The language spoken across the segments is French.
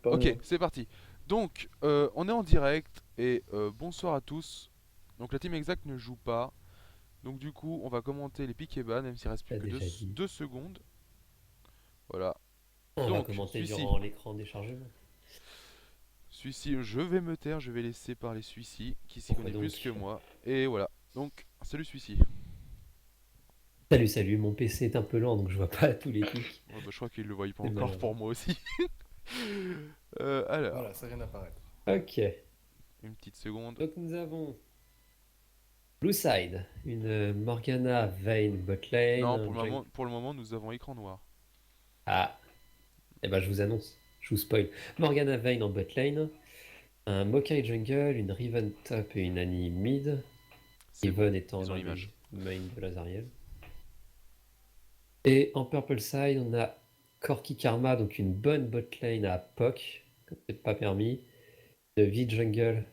Ok, c'est parti. Donc, on est en direct et bonsoir à tous. Donc, la team exact ne joue pas. Donc, du coup, on va commenter les piques et ban, même s'il reste plus T'as que déjà dit. 2 secondes. Voilà. On va Donc, commenter celui-ci. durant l'écran des chargements. Celui-ci, je vais me taire, je vais laisser parler celui-ci, qui s'y Pourquoi connaît plus que donc? moi. Et voilà. Donc, salut celui-ci. Salut, salut, mon PC est un peu lent donc je vois pas tous les pics. Ouais, bah, je crois qu'il le voyait pas C'est encore malheureux. pour moi aussi. Alors, Voilà, ça vient d'apparaître. Ok, une petite seconde. donc nous avons Blue Side, une Morgana Vayne botlane, Non, un junk. pour le moment, nous avons écran noir. Ah, eh ben je vous annonce, je vous spoil. Morgana Vayne en botlane, un Maokai jungle, une Riven top et une Annie mid. C'est bon, Riven étant ils ont l'un l'image. des mains de Lazariel. Et en purple side, on a Corki Karma, donc une bonne botlane à POC, comme c'est pas permis. De V-Jungle,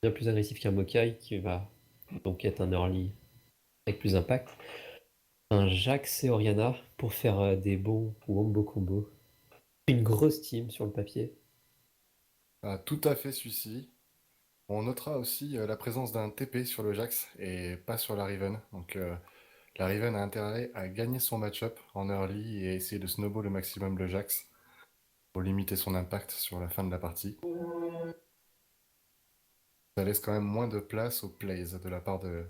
bien plus agressif qu'un Mokai, qui va donc être un early avec plus d'impact. Un Jax et Oriana pour faire des bons wombo combos. Une grosse team sur le papier. Tout à fait celui-ci. On notera aussi la présence d'un TP sur le Jax et pas sur la Riven. Donc la Riven a intérêt à gagner son match-up en early et essayer de snowball le maximum le Jax pour limiter son impact sur la fin de la partie. Ça laisse quand même moins de place aux plays de la part de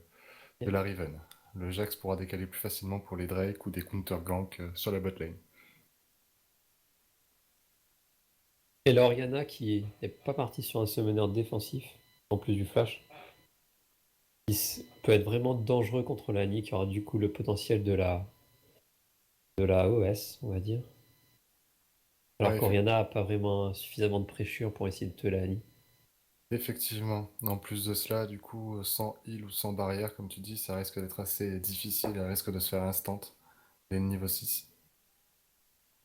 la Riven. Le Jax pourra décaler plus facilement pour les Drake ou des counter gank sur la bot lane. Et la Oriana qui n'est pas partie sur un summoner défensif, en plus du flash, peut être vraiment dangereux contre la Annie, qui aura du coup le potentiel de la OS, on va dire. Alors Ouais, qu'Oriana a pas vraiment suffisamment de pressure pour essayer de te la Annie. effectivement. En plus de cela, du coup, sans heal ou sans barrière, comme tu dis, ça risque d'être assez difficile, elle risque de se faire instant. Et niveau 6.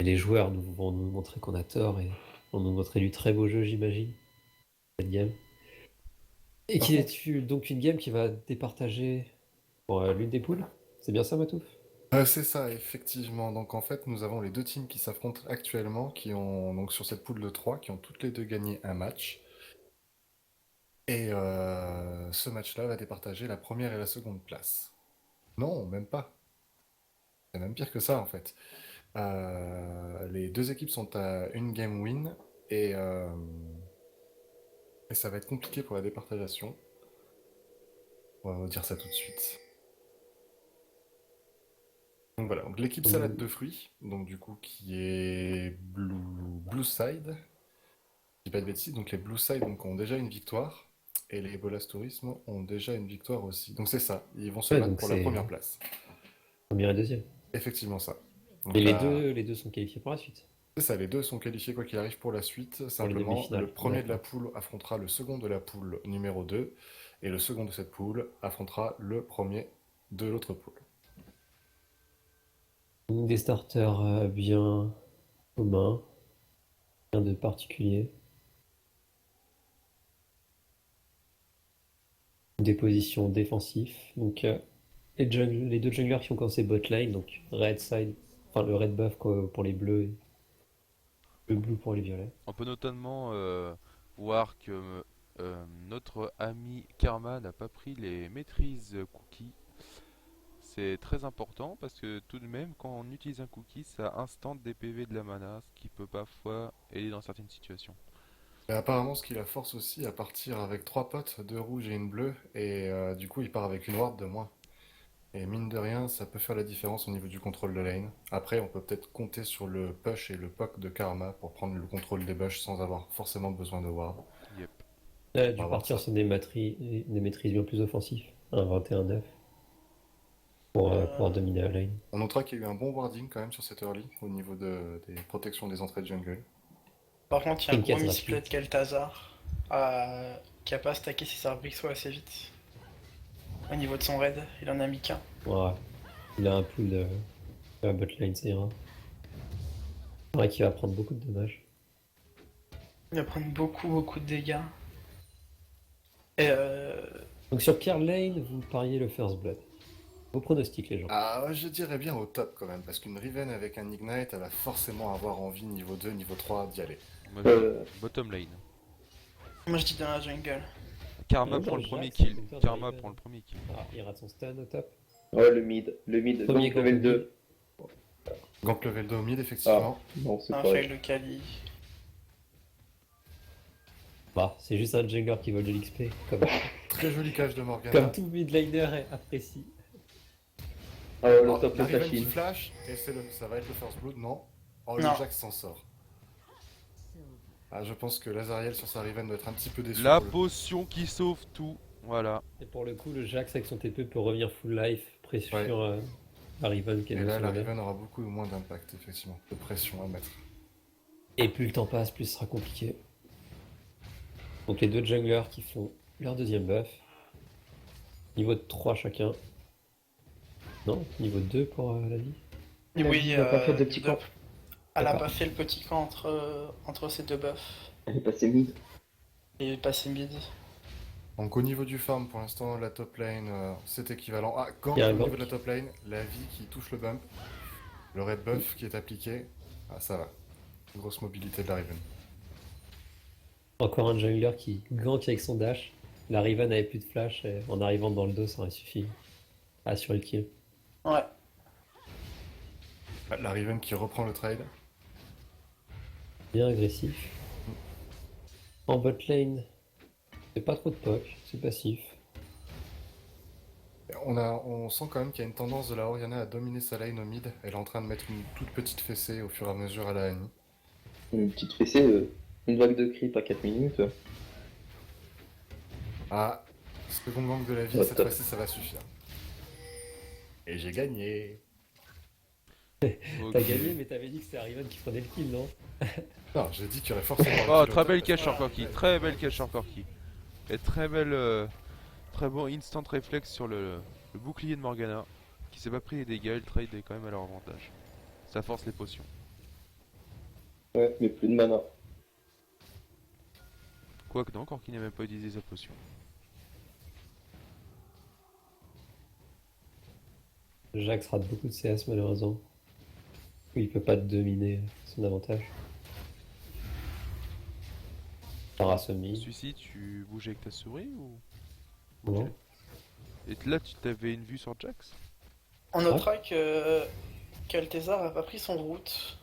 Et les joueurs vont nous montrer qu'on a tort et vont nous montrer du très beau jeu, j'imagine, cette game. Et Par qui contre, est donc une game qui va départager pour l'une des poules. C'est bien ça, Matouf? c'est ça, effectivement. Donc en fait, nous avons les deux teams qui s'affrontent actuellement, qui ont donc sur cette poule de 3, qui ont toutes les deux gagné un match. Et ce match-là va départager la première et la seconde place. Non, même pas. C'est même pire que ça en fait. Les deux équipes sont à une game win et, euh, et ça va être compliqué pour la départageation. On va vous dire ça tout de suite. Donc voilà, donc l'équipe salade de fruits, donc du coup qui est Blue Side, je dis pas de bêtises, donc les Blue Side donc, ont déjà une victoire, et les Bolas Tourisme ont déjà une victoire aussi. Donc c'est ça, ils vont se Ouais, battre donc pour la c'est première place. première et deuxième. Effectivement ça. Et Donc les là, deux, les deux sont qualifiés pour la suite, c'est ça, les deux sont qualifiés quoi qu'il arrive pour la suite. pour les Simplement, le demi-finales. premier de la D'accord. poule affrontera le second de la poule numéro 2, et le second de cette poule affrontera le premier de l'autre poule. Donc des starters bien communs, rien de particulier. Des positions défensives. Donc les deux junglers qui ont commencé bot lane, donc red side, enfin le red buff quoi, pour les bleus et le blue pour les violets. On peut notamment voir que notre ami Karma n'a pas pris les maîtrises cookies. C'est très important parce que tout de même, quand on utilise un cookie, ça instant des PV de la mana, ce qui peut parfois aider dans certaines situations. Et apparemment, ce qui la force aussi à partir avec trois potes, deux rouges et une bleue, et du coup, il part avec une ward de moins. Et mine de rien, ça peut faire la différence au niveau du contrôle de lane. Après, on peut peut-être compter sur le push et le poke de Karma pour prendre le contrôle des bush sans avoir forcément besoin de ward. Yep. Elle a On dû va voir partir ça. sur des maîtrises bien plus offensifs, un 21-9 pour pouvoir Euh, dominer la lane. On notera qu'il y a eu un bon warding quand même sur cette early au niveau des protections des entrées de jungle. Par contre, il y a un Une gros quête misplay rapide. de Kel'Thazar qui a pas stacké ses arbrisseaux assez vite. Au niveau de son raid, il en a mis qu'un. Ouais. Il a un pool de la bot lane, ça ira. C'est vrai qu'il va prendre beaucoup de dommages. Il va prendre beaucoup de dégâts. Et Donc sur quelle lane vous pariez le first blood? Vos pronostics les gens. Ah, ouais, je dirais bien au top quand même, parce qu'une Riven avec un Ignite, elle va forcément avoir envie niveau 2, niveau 3 d'y aller. Moi, Euh, bottom lane. Moi je dis dans la jungle. Karma Attends, prend le Jax, premier c'est kill. le cœur de Karma Raven. prend le premier kill. Ah, il rate son stun au top. Ouais, le mid, Premier donc level gank 2. Gank level 2 au mid, Ah, effectivement. non, c'est Un pas fail de Kali. Bah, c'est juste un jungler qui vole de l'XP, comme, Très joli cache de Morgana. comme tout mid laner apprécie. Ah, le Oh, top la de Riven qui Flashin. flash, et ça va être le first blood, non? Oh, Non. le Jax s'en sort. Ah, je pense que Lazariel sur sa Riven doit être un petit peu déçu. La pour le coup. potion qui sauve tout. Voilà. Et pour le coup, le Jax avec son TP peut revenir full life, pression Ouais. sur la Riven qui est Et de là, son la mana. Riven aura beaucoup moins d'impact, effectivement, de pression à mettre. Et plus le temps passe, plus ce sera compliqué. Donc les deux junglers qui font leur deuxième buff. Niveau de 3 chacun. Non, niveau 2 pour la vie. La Oui, vie n'a pas fait de petit camp. Elle a D'accord. pas fait le petit camp entre ces deux buffs. Elle est passée mid. Et passé mid. Donc au niveau du farm, pour l'instant, la top lane, c'est équivalent. Ah, gank Il y a un au niveau gank. de la top lane, la vie qui touche le bump, le red buff qui est appliqué. Ah, ça va. Grosse mobilité de la Riven. Encore un jungler qui gank avec son dash. La Riven avait plus de flash et en arrivant dans le dos, ça aurait suffi à assurer le kill. Ouais. Ah, la Riven qui reprend le trade. Bien agressif. En bot lane, c'est pas trop de poke, c'est passif. On sent quand même qu'il y a une tendance de la Oriana à dominer sa lane au mid. Elle est en train de mettre une toute petite fessée au fur et à mesure à la Annie. Une petite fessée, une vague de creep à 4 minutes. Ah, second gank de la vie, Ouais, cette top. fois-ci ça va suffire. Et j'ai gagné. Ok. T'as gagné, mais t'avais dit que c'était la Riven qui prenait le kill, non? Non, j'ai dit qu'il y aurait forcément. Oh, un très belle kill au cache top. sur Corki. Très belle cache sur Corki. Et très belle. Très bon instant réflexe sur le bouclier de Morgana. Qui s'est pas pris les dégâts. Le trade est quand même à leur avantage. Ça force les potions. Ouais, mais plus de mana. Quoique non, Corki n'a même pas utilisé sa potion. Jax rate beaucoup de CS malheureusement. Oui, il peut pas dominer son avantage. Parasomie. Celui-ci, tu bouges avec ta souris ou. Non. Et là, tu t'avais une vue sur Jax? On notera que qu'Altezar a pas pris son route.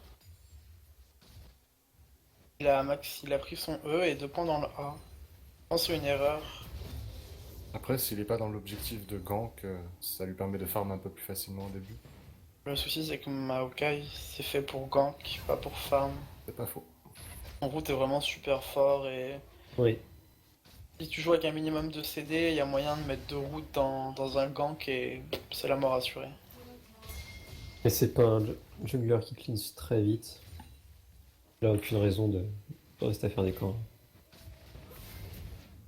Il a pris son E et 2 points dans le A. Je pense que c'est une erreur. Après, s'il est pas dans l'objectif de gank, ça lui permet de farm un peu plus facilement au début. Le souci c'est que Maokai c'est fait pour gank, pas pour farm. C'est pas faux. Son route est vraiment super fort et Oui. si tu joues avec un minimum de CD, il y a moyen de mettre 2 routes dans un gank et c'est la mort assurée. Et c'est pas un jungler qui cleanse très vite. Il a aucune raison de rester à faire des camps.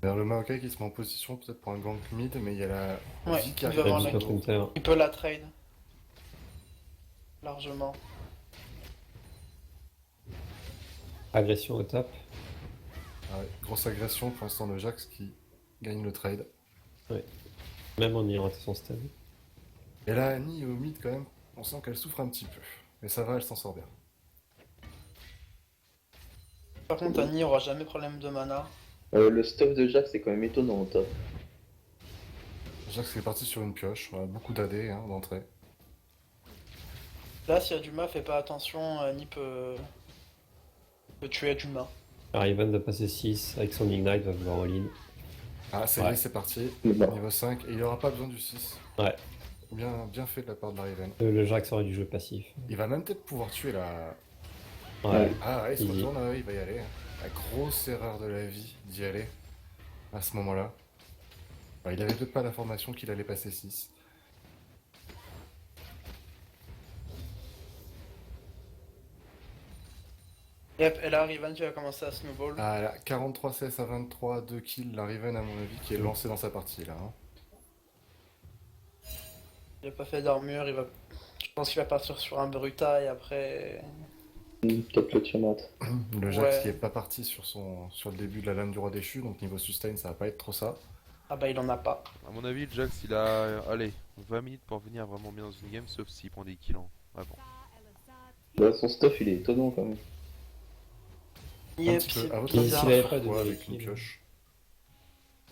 Vers le Maokai qui se met en position peut-être pour un gank mid, mais il y a la Ouais, vie qui il arrive. va avoir La la vie à contre nouveau. Hunter. Il peut la trade. Largement. Agression au top. Ah ouais, grosse agression pour l'instant de Jax qui gagne le trade. Même en ayant raté son stun. Et là, Annie au mid quand même, on sent qu'elle souffre un petit peu. Mais ça va, elle s'en sort bien. Par contre, Annie aura jamais problème de mana. Le stuff de Jack, c'est quand même étonnant au top. Jax est parti sur une pioche, voilà, beaucoup d'AD hein, d'entrée. Là, s'il y a Duma, fais pas attention, Annie peut tuer Duma. Riven va passer 6 avec son Ignite, va vouloir all-in. Ah, ça y Ouais. est, c'est parti. Non. Niveau 5, et il aura pas besoin du 6. Ouais. Bien fait de la part de la Riven. Le Jax aurait du jeu passif. Il va même peut-être pouvoir tuer la... Ouais. Ah ouais, il se Easy. retourne, il va y aller. La grosse erreur de la vie d'y aller à ce moment-là. Bah, il avait peut-être pas l'information qu'il allait passer 6. Yep, et là, Riven qui va commencer à snowball. Ah là, 43 CS à 23, 2 kills, la Riven à mon avis qui est lancé dans sa partie là. Hein. Il a pas fait d'armure, je pense qu'il va partir sur un Bruta et après... Peut-être le Tiamat. Le Jax Ouais. qui est pas parti sur le début de la lame du roi déchu, donc niveau sustain ça va pas être trop ça. Ah bah il en a pas. À mon avis, le Jax, il a. Allez, 20 minutes pour venir vraiment bien dans une game, sauf s'il prend des kills avant. Bah, son stuff, il est étonnant quand même. Un Yep, petit peu. c'est À votre Et avis, s'il bizarre. avait sur pas de quoi nouvelle avec une équipe. pioche?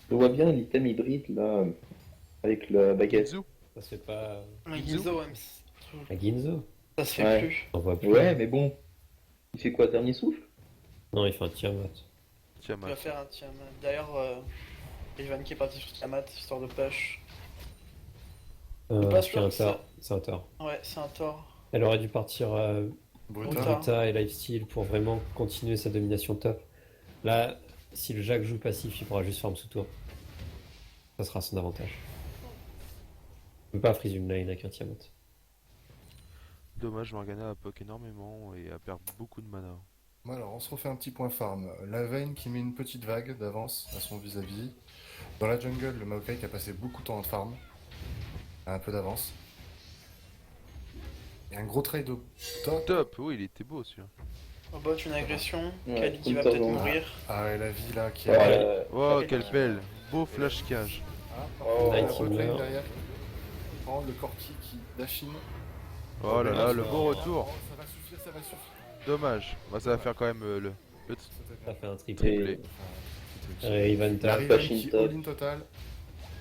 Je vois bien l'item hybride là, avec la baguette. Ginzu. Ça se fait pas. Un Ginzo. Ginzo, ouais, mais À Ginzo? ça se fait Ouais. plus. On voit plus. Ouais, mais bon. Il fait quoi, dernier souffle? Non, il fait un Tiamat. Tu Tiamat. vas faire un Tiamat. D'ailleurs, Ivan qui est parti sur Tiamat, histoire de push. Pas C'est sûr un que tort. C'est un tort. Ouais, c'est un tort. Elle aurait dû partir Brutal. Brutal. Brita et Lifesteal pour vraiment continuer sa domination top. Là, si le Jack joue passif, il pourra juste farm sous tour. Ça sera son avantage. On peut pas freeze une lane avec un Tiamat. Dommage, Morgana a poke énormément et a perdu beaucoup de mana. Bon, alors, on se refait un petit point farm. La Vayne qui met une petite vague d'avance à son vis-à-vis. Dans la jungle, le Maokai qui a passé beaucoup de temps en farm. A un peu d'avance. Et un gros trade au top. Top, oui, il était beau celui-là. Au bot, une agression. Ouais, Kali qui va counter peut-être dans- mourir. Ah, et la vie là qui Ouais, a. Oh, quelle belle, beau flash cage. Ah, Oh, la Night botlane Healer. derrière. Oh, le Corki qui dashine. Oh là là, le Oh, beau retour. oh, ça va suffire, ça va suffire. Dommage. Bah, ça va faire quand même le C'était Ça bien. fait un triple. Et Enfin, Raven La tap. Riven Flash in qui top. all-in total.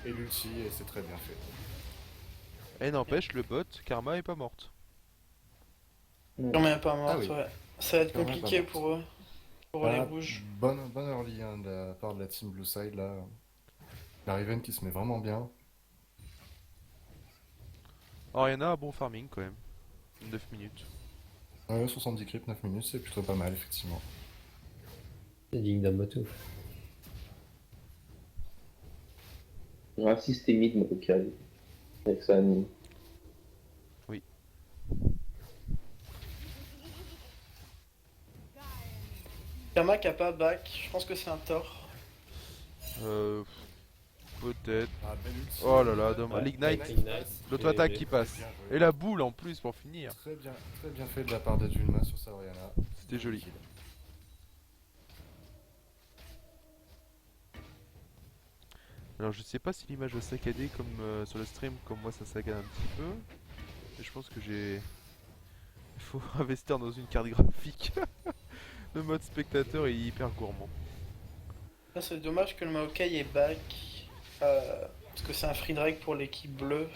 Et l'ulti, et c'est très bien fait. Et n'empêche, le bot, Karma est pas morte. Quand même pas mort, Ah oui. ouais. Ça va être Quand même compliqué pas morte. pour eux. Pour les Ah, rouges. bonne early hein, de la part de la team Blue Side là. La Riven qui se met vraiment bien. Oriana a bon farming quand même. 9 minutes. Ouais, 70 creeps, 9 minutes, c'est plutôt pas mal effectivement. C'est digne d'un moto. un systémique Maokai. Avec sa anime. Kama qui a pas back, je pense que c'est un tort. Euh, Peut-être. Ah, belle ulti. Oh là là, dommage. Ouais, L'Ignite, Ignite. l'auto-attaque Et- qui passe. Bien joué. Et la boule en plus pour finir. Très bien fait de la part d'Adulma sur sa Oriana. C'était joli. Alors je sais pas si l'image va saccader comme sur le stream, comme moi ça saccade un petit peu. Mais je pense que j'ai... Il faut investir dans une carte graphique. Le mode spectateur est hyper gourmand. Là, c'est dommage que le Maokai est back. Parce que c'est un free drag pour l'équipe bleue.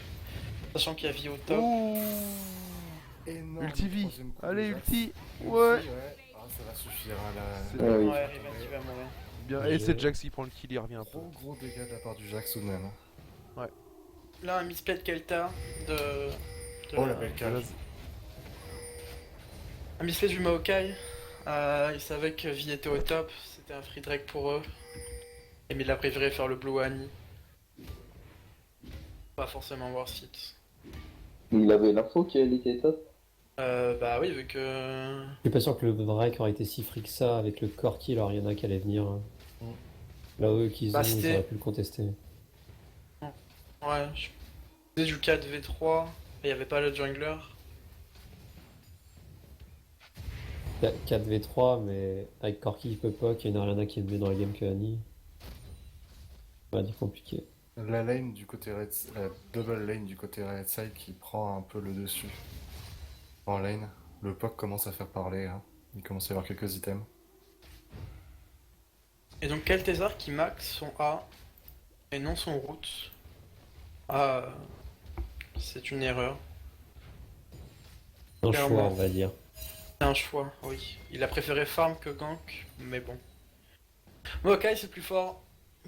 Sachant qu'il y a vie au top. Ouh, Énorme Ulti-V. troisième coup Allez, de Jax. ulti. Ouais. Ah, ça va suffire hein, là. C'est- Ah oui. Ouais, Riven qui va mourir. Bien. Et c'est Jax qui prend le kill, il revient un peu. Gros dégâts de la part du Jax tout de même. Là, un misplay de Kelta de. Oh la belle cage. Un misplay du Maokai. Ils savaient que vie était au top. C'était un free drag pour eux. Et mais il a préféré faire le Blue Annie. Pas forcément worth it. Il avait l'info qu'elle était top. Bah oui, vu que. Je suis pas sûr que le Drake aurait été si free que ça avec le Corki et l'Oriana qui allait venir. Mm. Là où qu'ils Bah, ont, ils c'était- auraient pu le contester. Ouais, je faisais du 4v3. Et il n'y avait pas le jungler. 4v3, mais avec Corki qui peut poke et une Oriana qui est mieux dans la game que Annie. Ça va dire compliqué. La lane du côté red, la double lane du côté red side qui prend un peu le dessus. En lane, le POC commence à faire parler. Hein. Il commence à y avoir quelques items. Et donc Kel'Thuzar qui max son A et non son route. Ah, c'est une erreur. Un Clairement. choix, on va dire. C'est un choix, oui. Il a préféré farm que gank, mais bon. Maokai c'est plus fort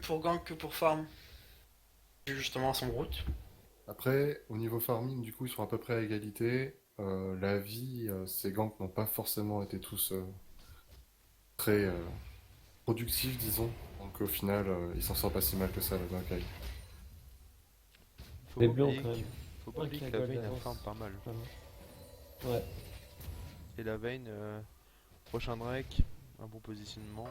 pour gank que pour farm. Dû justement à son route. Après, au niveau farming, du coup, ils sont à peu près à égalité. La vie, ces ganks n'ont pas forcément été tous très productifs, disons. Donc au final, il s'en sort pas si mal que ça, le Maokai. Faut Les pas blancs oublier quand que- même. Faut pas Ouais, oublier qui que a la gold Vayne elle d'avance. farm pas mal. Ouais. Et la Vayne, prochain Drake, un bon positionnement.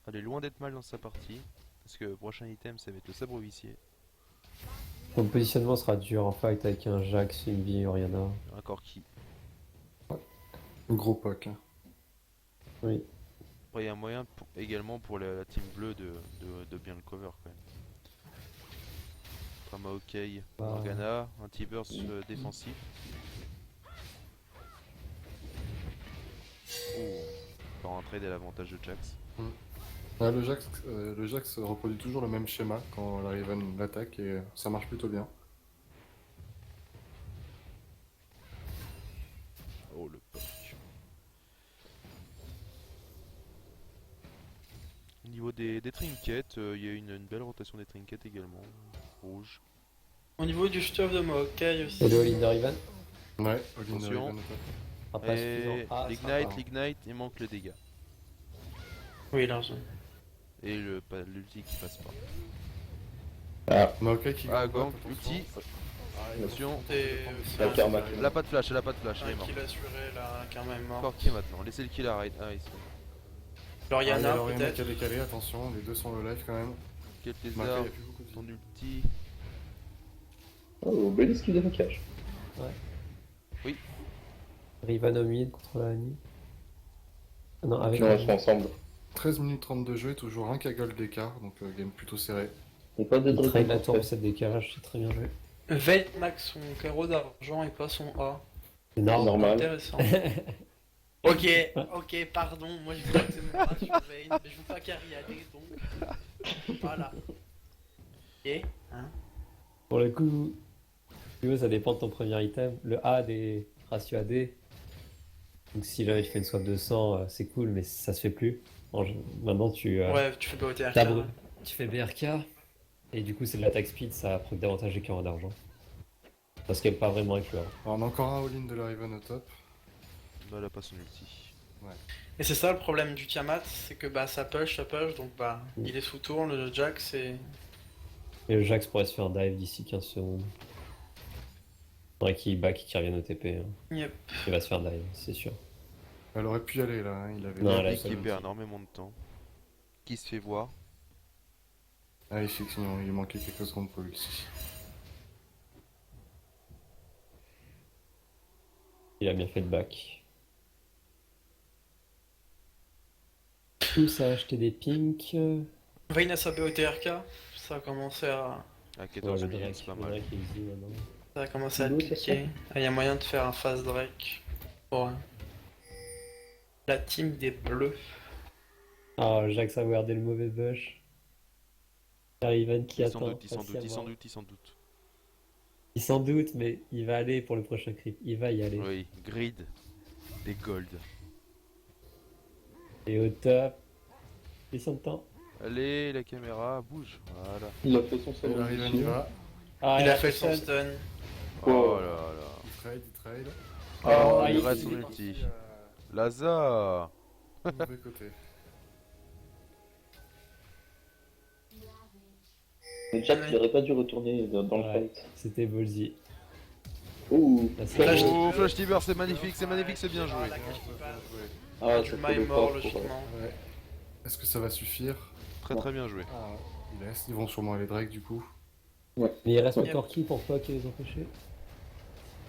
Elle est loin d'être mal dans sa partie. Parce que prochain item ça va être le sabre vicié. Son positionnement sera dur en fight avec un Jax, une vie, Oriana. Un Corki. Gros POC. Hein. Oui. Après il y a un moyen également pour la team bleue de bien le cover quand même. Un Maokai, Bah. Morgana, un T-Burst défensif. Oh. encore un trade à l'avantage de Jax. Ouais, le Jax reproduit toujours le même schéma quand la Riven l'attaque et ça marche plutôt bien. Oh le poc. Au niveau des trinkets, il y a une belle rotation des trinkets également. Rouge. Au niveau du stuff de Maokai aussi. Et le all-in de Riven Ouais, all-in de Attention. Riven au top. sera pas Et suffisant. Ah, ça sera pas, hein. l'ignite, il manque le dégât. Oui, largement. Et l'ulti qui passe pas. Maokai qui Ah, gagne, gang, ulti. Attention. C'est La Karma. Elle a pas de flash, elle a pas de flash, elle est un morte. kill assuré, la Karma est morte. Encore qui maintenant? Laissez le kill à raid. Ah, ici. Loriana, Loriana qui a peut-être. décalé, attention, les deux sont low life quand même. Quel Maokai, il lézard, y a plus beaucoup de ton vie. ulti. Oh, belle esquive de maquillage. Riven au mid contre la Annie. Ah non, avec Non, la elles sont ensemble. 13 minutes 30 de jeu et toujours un Kaggle d'écart, donc game plutôt serré. Et pas de Il trade la tour dragon. de cette décalage, c'est très bien joué. Vayne max son carreau d'argent et pas son A. C'est normal. Normal. Intéressant. Ok, pardon, moi je voulais que c'est mon A sur Vayne, mais je veux pas carry AD donc. Voilà. Ok, hein. Pour le coup, si tu veux, ça dépend de ton premier item. Le A des ratios AD. Donc si jamais tu fais une swap de 100, c'est cool, mais ça se fait plus. Maintenant, Ouais, tu fais pas OTRK. t'as- tu fais BRK, et du coup, c'est de l'attaque speed, ça proc davantage les carreaux d'argent. Parce qu'elle n'est pas vraiment influente. Alors, on a encore un all-in de la Riven au top. Non, elle a pas son ulti. Et c'est ça le problème du Tiamat, c'est que bah ça push, donc bah il est sous tour, le Jax et... Et le Jax pourrait se faire dive d'ici 15 secondes. Faudrait qu'il back et qu'il revienne au TP. Hein. Yep. Il va se faire dive, c'est sûr. Elle aurait pu y aller là, hein, il avait... Non, Il elle a y a pas qui l'ulti. perd énormément de temps. Qui se fait voir. Ah, effectivement, il manquait quelques secondes pour lui. Il a bien fait le back. Tous à acheter des pinks. Vayne a sa BOTRK, ça a commencé à... À Ouais, 14 le minutes, Drake, c'est pas le mal. Drake il existe maintenant. Ça a commencé à L'eau, c'est piquer. Ah, y a moyen de faire un fast Drake pour la team des bleus. Ah, Jax a wardé le mauvais bush. Riven qui Il s'en attend. doute, il s'en doute, il s'en patiemment. doute, il s'en doute. Il s'en doute, mais il va aller pour le prochain creep. Il va y aller. Oui, grid. Des gold. Et au top. Il s'en temps. Allez, la caméra, bouge. Voilà. Il a fait son Et salon. la Riven y va, Ah, Il a fait son ça. stun. Oh là là. il trade. Ah, il il- reste son est ulti. parti, Laza. mauvais côté. Mais Jack, il aurait pas dû retourner dans le Ouais. fight. C'était ballsy. Ouh. Là, c'est Flash bon. Oh, Flash Tiber, c'est magnifique, c'est bien joué. La cache qui passe. Ah, Juma ça est fait mort le pour, logiquement. Ouais. Est-ce que ça va suffire? Très très bien joué. Ah, il laisse, ils vont sûrement aller Drake du coup. Mais il reste Yep. encore qui pour Puck et les empêcher?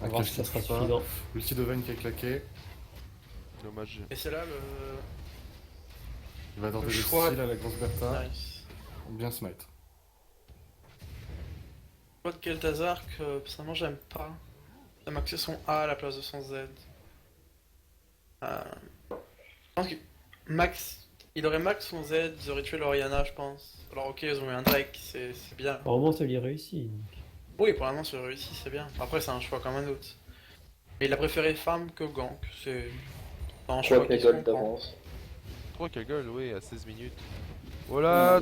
On va Ah, voir qu'est-ce si ça qu'il sera fait pas suffisant. L'ulti de Vayne qui a claqué. Dommage. Et c'est là le... Il va tenter Le le choix. style à la grosse Bertha. Nice. Bien smite. Le choix de Kel'Thuzar que personnellement j'aime pas. Il a maxé son A à la place de son Z. Je pense que Max... Il aurait max son Z, ils auraient tué l'Oriana je pense. Alors ok, ils ont eu un Drake, c'est bien. Normalement, ça lui réussit. Oui, pour l'instant c'est réussi, c'est bien. Après c'est un choix comme un autre. Et il a préféré farm que gank, c'est un Je choix crois qui qu'il se y a gold comprend. d'avance. 3 Kaggle, oui, à 16 minutes. Oh là,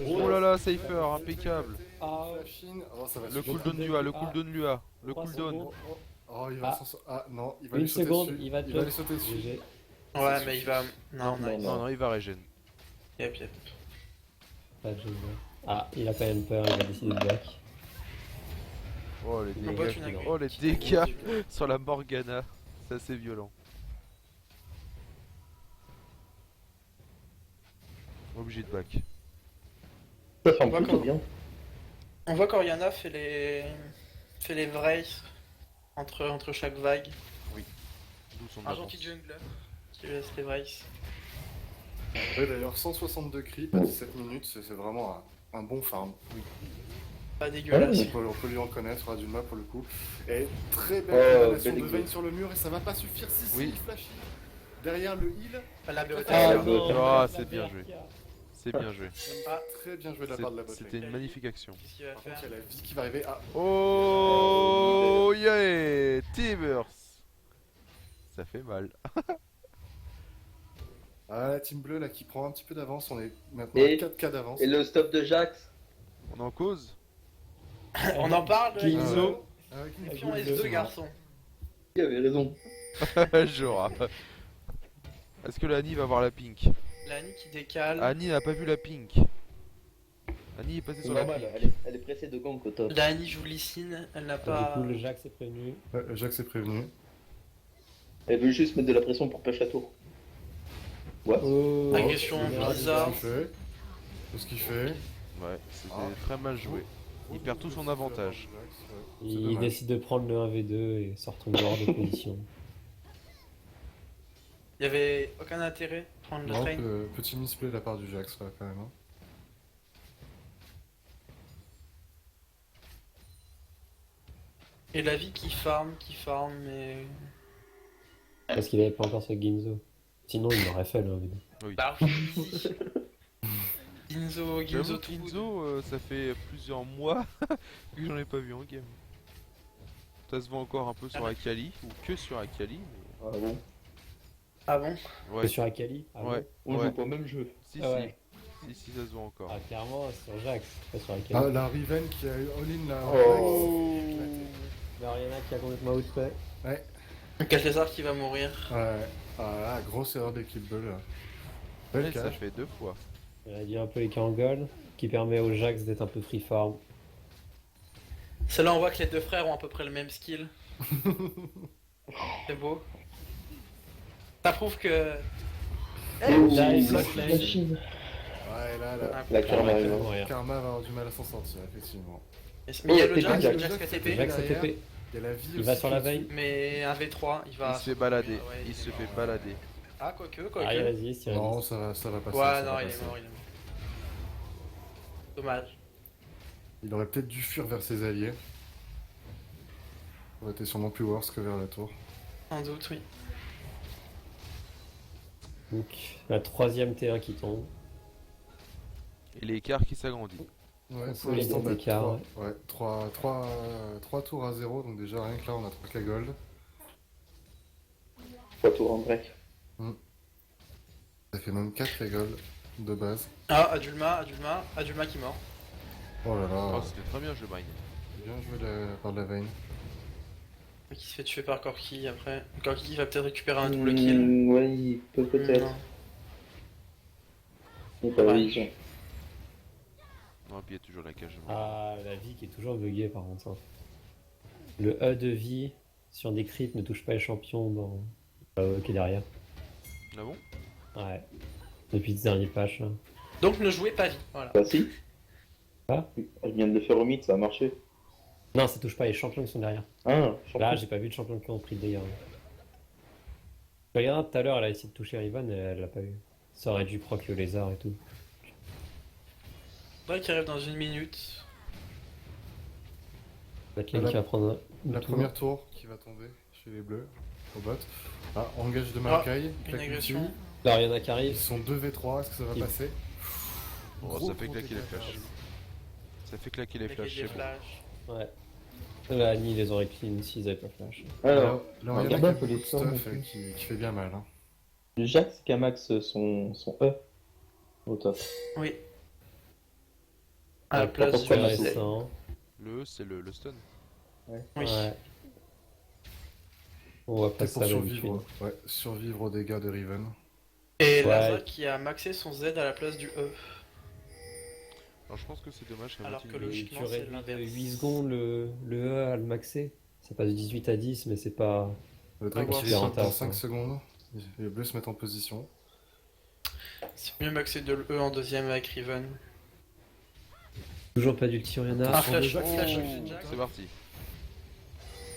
Cypher, impeccable. Ah, Flash in. Oh, ça va Le suffire. cooldown lui a, le cooldown lui a. Le 3 cooldown. secondes. Oh, il va Ah. s'en sortir. Ah non, il va Une lui sauter seconde, dessus. il va Il va te lui sauter dessus. GG. Ouais, mais il va... Non, Non, nice. Non, non, il va régène. Yep, yep. Pas GG. Ah, il a quand même peur, il va décider de back. Oh les Il On dégâts, botte dégage, une il agri. oh les dégâts sur la Morgana. C'est assez violent. Obligé de back. Ça fait On voit plutôt quand- bien. On voit qu'Oriana fait les vrais entre chaque vague. D'où son Un avance. gentil jungler qui laisse les vrais. Ouais, d'ailleurs, 162 creeps à 17 minutes, c'est vraiment un bon farm. Pas dégueulasse. On peut lui en connaître, Radulma pour le coup. Et très belle Oh, combinaison belle de exo. Vayne sur le mur et ça va pas suffire. Si, Oui. il flash. Derrière le heal, La BOT. Ah, alors. non. Ah, c'est bien joué. C'est bien joué. Ah, Très bien joué de la part de la C'était botlane. une magnifique action. qu'est-ce qu'il va Par contre, faire? il y a la vie qui va arriver. Ah, Oh yeah, Timers. Ça fait mal. ah, la team bleue là qui prend un petit peu d'avance. On est maintenant Et- à 4K d'avance. Et le stop de Jax. On en cause. On en parle de Ginzo. Ah, ouais, Et puis on Bleu. S2 garçons. Il avait raison. Genre. Est-ce que la Annie va voir la pink? La Annie qui décale. Annie n'a pas vu la pink. Annie est passée C'est sur la normal, pink. elle est pressée de gank au top. La Annie joue Lysine, elle n'a Du pas. coup, le Jax est prévenu. Ouais, Jacques s'est prévenu. Elle veut juste mettre de la pression pour push la tour. What? Oh, Agression merde. bizarre. Qu'est-ce qu'il fait? Ouais, c'était Ah. très mal joué. Il perd tout son avantage. C'est Il dommage. décide de prendre le 1v2 et sort ton hors de position. Il y avait aucun intérêt de prendre le Non, train. petit misplay de la part du Jax là quand même. Hein. Et la vie qui farm, mais. Parce qu'il avait pas encore ce Ginzo. Sinon, il l'aurait fait le 1v2. Bah oui. Ginzo J'avoue, tout. Kinzo, ça fait plusieurs mois que j'en ai pas vu en game. Ça se voit encore un peu sur Akali, ou que sur Akali, Ah bon? Ah bon? mais... C'est sur Akali? Ah Ouais, On ouais. joue pas au même jeu. Si, Ah ouais. si, ça se voit encore. Ah, clairement, c'est sur Jax, pas sur Akali. Ah, la Riven qui a eu all-in là. Oh. Mariana qui a complètement outplay. Ouais. Caltazar qui va mourir. Ouais. Ah là, grosse erreur d'équipe bleue là. Ouais, Belle ça cache. fait 2 fois. Il réduit un peu les Kangol, qui permet au Jax d'être un peu free farm. Celle-là, on voit que les deux frères ont à peu près le même skill. C'est beau. Ça prouve que. Nice, Machine. Ouais, là, là. La Karma arrive. Clairement rien. Karma va avoir du mal à s'en sortir, effectivement. Mais il y a le Oh, Jax, Jax. le Jax KTP. Jax derrière. ATP. Il y a la vie Il aussi va sur la qui est veille. dessus. Mais un V3, il va. Il se fait balader, Ouais, il se est fait mort. balader. Ah, quoique. Ah, il résiste, il Non, résiste. ça va passer. Ouais, ça non, va il est passer. mort. Dommage. Il aurait peut-être dû fuir vers ses alliés. Ça aurait été sûrement plus worse que vers la tour. Sans doute, oui. Donc, la troisième T1 qui tombe. Et l'écart qui s'agrandit. Ouais, On c'est peut les l'instant deux écarts, trois- ouais, 3 tours à 0, donc déjà rien que là on a 3K gold. 3 tours en break. Ça fait même 4K gold de base. Ah, Adulma qui meurt. Oh là Oh, là, c'était très bien, je mine. bien joué par de la veine. Et qui se fait tuer par Corki après. Corki va peut-être récupérer un double kill. Ouais, il peut peut-être. Non. Il n'est pas Ouais. vision. Non, et puis il y a toujours la cage. Ah, la vie qui est toujours buggée par contre. Hein. Le E de vie sur des crits ne touche pas les champions dans qui est derrière. Ah bon? Ouais. Depuis ce dernier patch. Là. Donc ne jouez pas vie. Voilà. Bah si. Ah. Je viens de le faire au mid, ça a marché. Non, ça touche pas les champions qui sont derrière. Ah, Là, j'ai pas vu de champion qui ont pris de dégâts. Regarde, tout à l'heure, elle a essayé de toucher Riven et elle l'a pas eu. Ça aurait dû proc le lézard et tout. Drake qui arrive dans 1 minute. La Ken qui va prendre un La tour. première tour qui va tomber chez les bleus, au bot. Ah, engage de Maokai. Une agression. Là, Rihanna qui Ils arrive. sont 2v3, est-ce que ça va Il- passer? Oh, Gros ça fait claquer les protégé flashs. Ça fait claquer les Avec flashs, les c'est bon. flashs. Ouais. Là, Annie les aurait clean s'ils avaient pas flash. Alors, Là, il y a Gabin, un faut les beaucoup de sorts, stuff non qui fait bien mal. Hein. Jax qui a max son E au top. Oui. À la place pourquoi du. pas, C'est c'est- récent. Le E, c'est le stun. Oui. Ouais. On va C'est passer pour à survivre, ouais, survivre aux dégâts de Riven. Et Ouais. Laza qui a maxé son Z à la place du E. Alors je pense que c'est dommage qu'elle Alors que continue. Et logiquement, tu c'est réduis de l'inverse. 8 secondes le E à le maxer. Ça passe de 18 à 10, mais c'est pas. Le Drake voir qui si sort rentable, dans 5 quoi. secondes. Les bleus se mettent en position. C'est mieux maxer de l'E en deuxième avec Riven. Toujours pas d'ulti Rihanna. Ah, Attention, flash, le flash, Jack. flash, Jack. C'est parti.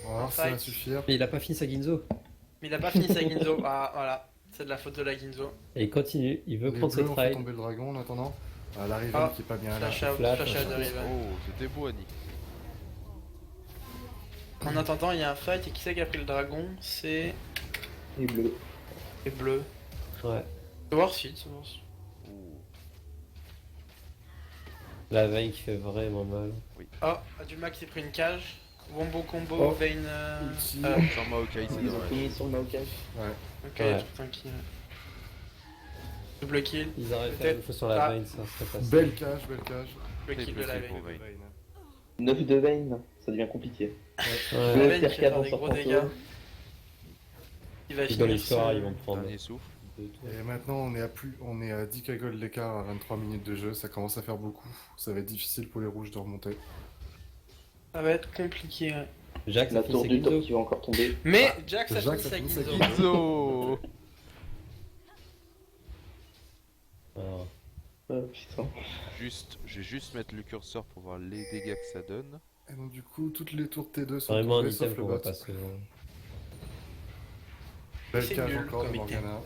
On va voir si ça va suffire. Mais il a pas fini sa Ginzo. Mais il a pas fini sa Ginzo. Ah, voilà. C'est de la faute de la Ginzo. Et il continue, il veut Les prendre ses bleus ont fait trades. tomber le dragon en attendant. Ah, la Riven Ah, qui est pas bien là. Flash out, Flash, flash out de flash. Riven. Oh, c'était beau, Annie. En attendant, il y a un fight et qui c'est qui a pris le dragon? C'est Et bleu. les bleus. Ouais. Warseed, c'est Warseed. Ouh. La veille qui fait vraiment mal. Oh, Aduma qui s'est pris une cage. Wombo combo, Oh. Vayne. Ulti. Sans Maokai, c'est Ils ont dommage. fini sur le Maokai. Ouais. Ok, Ouais. tout tranquille. Double kill. Ils auraient fait la Peut-être même chose sur la pas. veille, ça serait facile. Belle cage, belle cage. Double kill de la Triple kill Vayne. pour Vayne. 9 de Vayne, ça devient compliqué. Ouais. Ouais. La Vayne faire qui va faire quatre des en gros sortant dégâts. solo. Il va Dans finir l'histoire, son- ils vont prendre Dernier souffle. 2 tours. Et maintenant, on est à 10 cagoles d'écart à 23 minutes de jeu. Ça commence à faire beaucoup. Ça va être difficile pour les rouges de remonter. Ça va être compliqué, ouais. Jack, ça La finit tour ses du top Ginzo. qui va encore tomber. Mais Jack, ça Jack, finit ça sa finit sa Ginzo. Ginzo. Ginzo. Alors, Putain. Je vais juste mettre le curseur pour voir les dégâts que ça donne. Et donc, du coup, toutes les tours T2 sont vraiment un tombées, sauf item le qu'on va bot. pas se... Belle C'est cage nul encore de comme item. Morgana.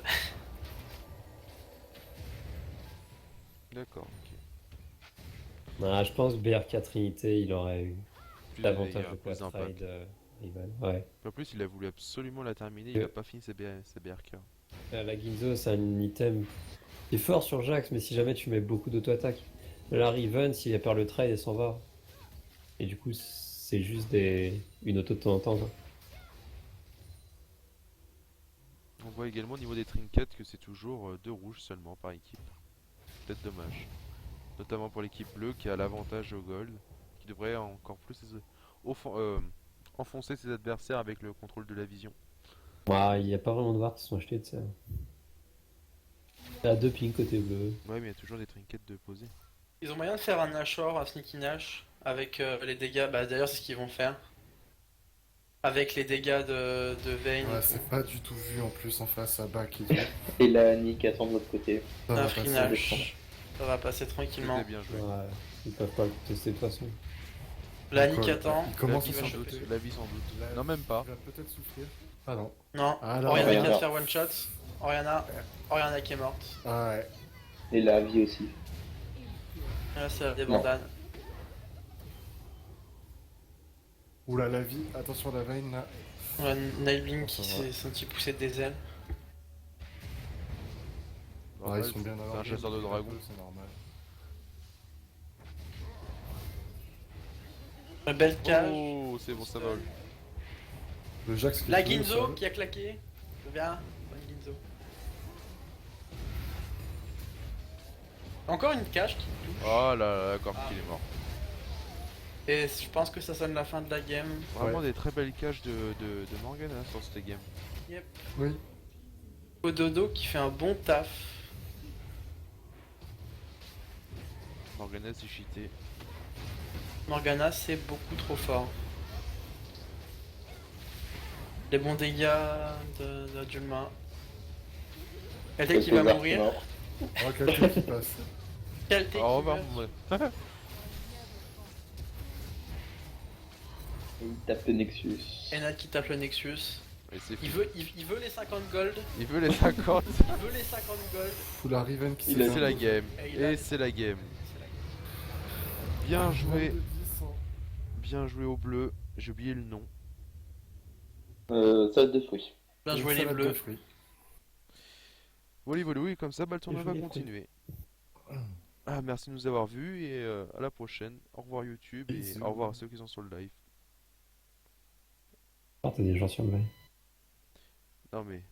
D'accord, ok. Ah, je pense que BRK Trinité, il aurait eu Plus davantage il y a de plus quoi d'impact. trade rival. Ouais. En plus, il a voulu absolument la terminer, il a pas fini ses BRK. La Ginzo, c'est un item qui est fort sur Jax, mais si jamais tu mets beaucoup d'auto-attaque. La Riven, s'il perd le trade, elle s'en va. Et du coup, c'est juste une auto de temps en temps, quoi. On voit également au niveau des trinkets que c'est toujours 2 rouges seulement par équipe. Peut-être dommage. Notamment pour l'équipe bleue qui a l'avantage au gold, qui devrait encore plus enfoncer ses adversaires avec le contrôle de la vision. Ouais, il n'y a pas vraiment de wards qui sont achetés de ça. Il y a 2 pings côté bleu. Ouais, mais il y a toujours des trinkets de poser. Ils ont moyen de faire un Nashor, un Sneaky Nash, avec les dégâts. Bah, d'ailleurs, c'est ce qu'ils vont faire. Avec les dégâts de Vayne. Ouais, et c'est tout. pas du tout vu en plus en face à bas qui dit. Et la Nick attend de l'autre côté. Ça va Un passer. Free Nash. Ça va passer tranquillement. C'était bien joué. Ouais, ils peuvent pas le tester de toute façon. La Donc, Nick attend. Il commence la à vie s'en sans douter. doute. La vie sans doute. La- Non, même pas. Il va peut-être souffrir. Ah non. Non, Ah, là, Oriana qui vient de Oriana. faire one shot. Oriana qui est morte. Ah ouais. Et la vie aussi. Là, c'est des Non. bandanes. Oula, la vie. Attention, la veine là. Ouais, Nightwing qui Ça va. s'est senti pousser des ailes. Ah, ils sont bien C'est dans un chasseur de dragons. C'est normal. Une belle cage. Oh, c'est bon, ça vole. Le Jax qui La est bleu au Ginzo sol. qui a claqué. C'est bien. Bonne Ginzo. Encore une cage qui touche. Oh là là, encore qu'il est mort. Et je pense que ça sonne la fin de la game. Vraiment des très belles cages de Morgana sur cette game. Oui. Ododo qui fait un bon taf. Morgana s'est cheaté. Morgana c'est beaucoup trop fort. Les bons dégâts de Julma. Quelqu'un qui va César mourir. mort. Oh, quelqu'un qui passe. Quelqu'un Au qui revoir, meurt. moi. Et il tape le Nexus. Enad qui tape le Nexus. Et c'est Il fini. veut les 50 gold. Il veut les 50. Il veut les 50 gold. Ou la Riven qui Il a- s'est C'est la game. Et il a- Et c'est la game. C'est la game. Bien joué. 22-10, hein. Bien joué au bleu. J'ai oublié le nom. Salade de fruits. Bien Une joué les salade de bleus. fruits. Voilà, voilà, oui, comme ça, bah, le tournoi joué va les fruits. continuer. Ah, merci de nous avoir vus et à la prochaine. Au revoir YouTube et Bisous. au revoir à ceux qui sont sur le live. Ah, t'as des gens sur le live. Non mais